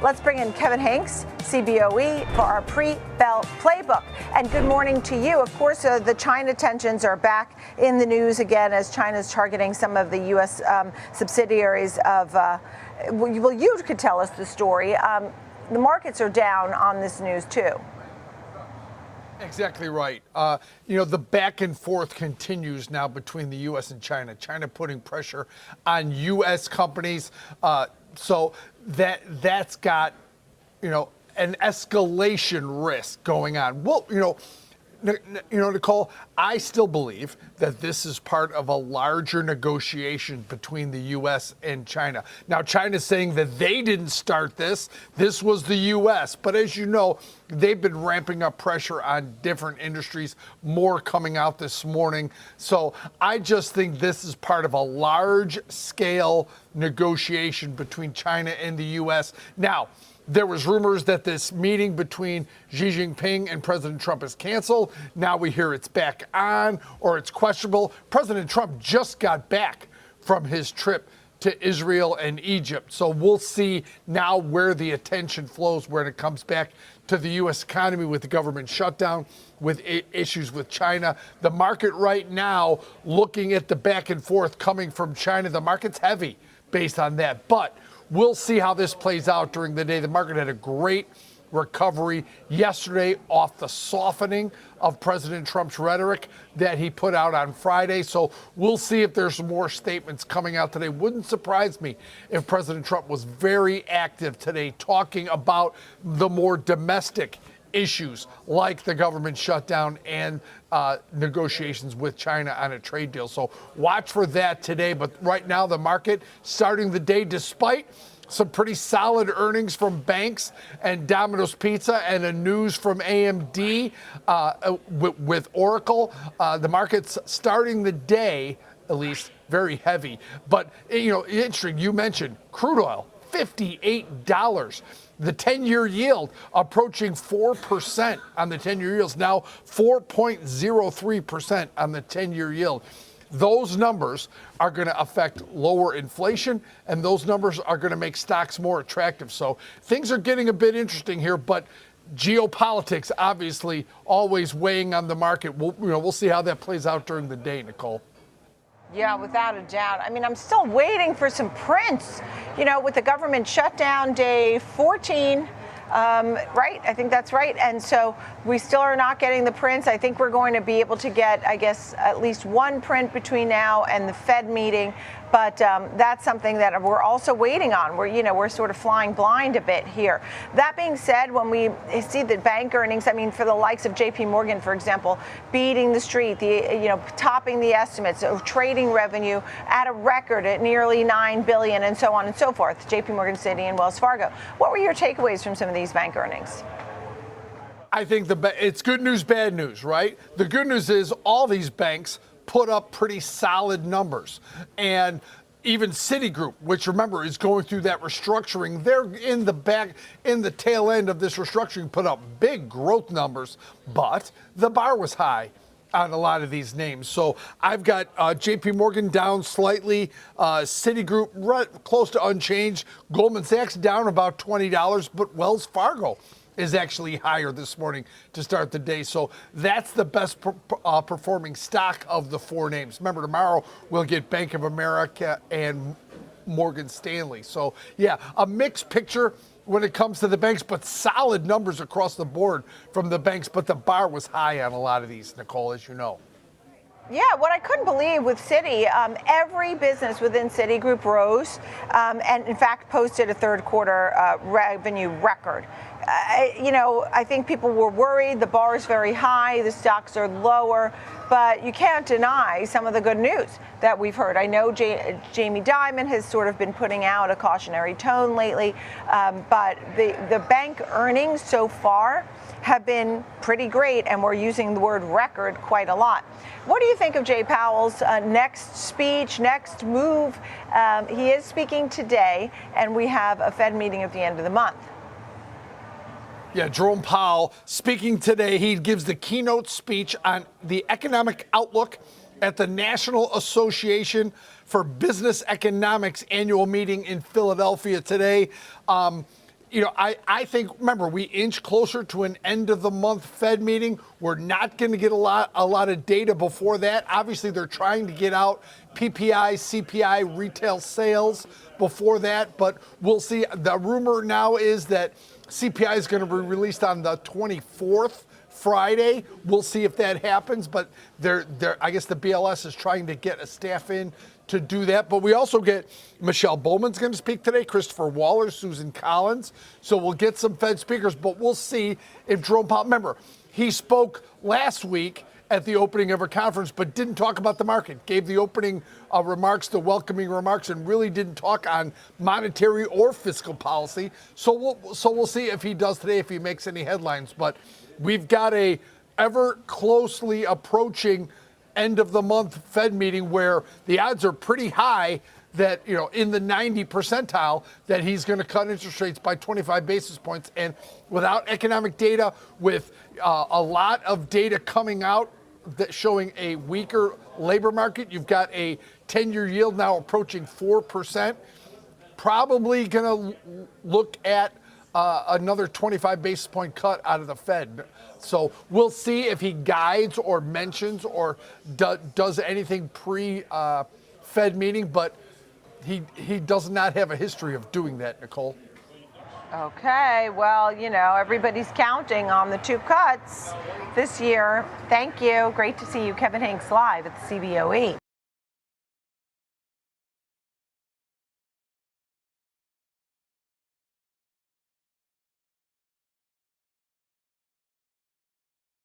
Let's bring in Kevin Hincks, CBOE, for our pre-bell playbook. And good morning to you. Of course, the China tensions are back in the news again as China is targeting some of the U.S. Subsidiaries of, well, you could tell us the story. The markets are down on this news, too. Exactly right. The back and forth continues now between the U.S. and China. China putting pressure on U.S. companies. So that's got, an escalation risk going on. Well, Nicole, I still believe that this is part of a larger negotiation between the U.S. and China. Now, China's saying that they didn't start this. This was the U.S. But as you know, they've been ramping up pressure on different industries, more coming out this morning. So I just think this is part of a large-scale negotiation between China and the U.S. Now, there was rumors that this meeting between Xi Jinping and President Trump is canceled. Now we hear it's back on, or it's questionable. President Trump just got back from his trip to Israel and Egypt. So we'll see now where the attention flows when it comes back to the U.S. economy with the government shutdown, with issues with China. The market right now, looking at the back and forth coming from China, the market's heavy based on that. But we'll see how this plays out during the day. The market had a great recovery yesterday off the softening of President Trump's rhetoric that he put out on Friday. So we'll see if there's more statements coming out today. Wouldn't surprise me if President Trump was very active today talking about the more domestic issues like the government shutdown and negotiations with China on a trade deal. So watch for that today. But right now, the market starting the day despite some pretty solid earnings from banks and Domino's Pizza and a news from AMD with Oracle. The market's starting the day, at least, very heavy. But, interesting, you mentioned crude oil, $58. The 10-year yield approaching 4% on the 10-year yields, now 4.03% on the 10-year yield. Those numbers are going to affect lower inflation, and those numbers are going to make stocks more attractive. So things are getting a bit interesting here, but geopolitics obviously always weighing on the market. We'll see how that plays out during the day, Nicole. Yeah, without a doubt. I mean, I'm still waiting for some prints, with the government shutdown day 14. Right? I think that's right. And so we still are not getting the prints. I think we're going to be able to get, I guess, at least one print between now and the Fed meeting. But that's something that we're also waiting on. We're sort of flying blind a bit here. That being said, when we see the bank earnings, I mean, for the likes of JPMorgan, for example, beating the street, topping the estimates of trading revenue at a record at nearly $9 billion and so on and so forth, JPMorgan, Citi, and Wells Fargo. What were your takeaways from some of these bank earnings? I think it's good news, bad news, right? The good news is all these banks put up pretty solid numbers. And even Citigroup, which remember is going through that restructuring, they're in the tail end of this restructuring, put up big growth numbers, but the bar was high on a lot of these names. So I've got JPMorgan down slightly, Citigroup close to unchanged, Goldman Sachs down about $20, but Wells Fargo is actually higher this morning to start the day. So that's the best performing stock of the four names. Remember, tomorrow we'll get Bank of America and Morgan Stanley. So, yeah, a mixed picture when it comes to the banks, but solid numbers across the board from the banks. But the bar was high on a lot of these, Nicole, as you know. Yeah, what I couldn't believe with Citi, every business within Citigroup rose and, in fact, posted a third quarter revenue record. I think people were worried. The bar is very high. The stocks are lower. But you can't deny some of the good news that we've heard. I know Jamie Dimon has sort of been putting out a cautionary tone lately. But the bank earnings so far have been pretty great. And we're using the word record quite a lot. What do you think of Jay Powell's next speech, next move? He is speaking today, and we have a Fed meeting at the end of the month. Yeah, Jerome Powell speaking today. He gives the keynote speech on the economic outlook at the National Association for Business Economics annual meeting in Philadelphia today. I think, remember, we inch closer to an end of the month Fed meeting. We're not going to get a lot of data before that. Obviously, they're trying to get out PPI, CPI, retail sales before that, but we'll see. The rumor now is that CPI is going to be released on the 24th. Friday. We'll see if that happens, but I guess the BLS is trying to get a staff in to do that. But we also get Michelle Bowman's going to speak today, Christopher Waller, Susan Collins. So we'll get some Fed speakers, but we'll see if Jerome Powell, remember, he spoke last week at the opening of a conference, but didn't talk about the market, gave the opening remarks, the welcoming remarks, and really didn't talk on monetary or fiscal policy. So we'll see if he does today, if he makes any headlines. But we've got a ever closely approaching end of the month Fed meeting where the odds are pretty high that, in the 90 percentile that he's going to cut interest rates by 25 basis points. And without economic data, with a lot of data coming out that showing a weaker labor market, you've got a 10-year yield now approaching 4%, probably going to look at another 25 basis point cut out of the Fed. So we'll see if he guides or mentions or does anything pre-Fed meeting, but he does not have a history of doing that, Nicole. Okay, well, everybody's counting on the 2 cuts this year. Thank you. Great to see you, Kevin Hincks, live at the CBOE.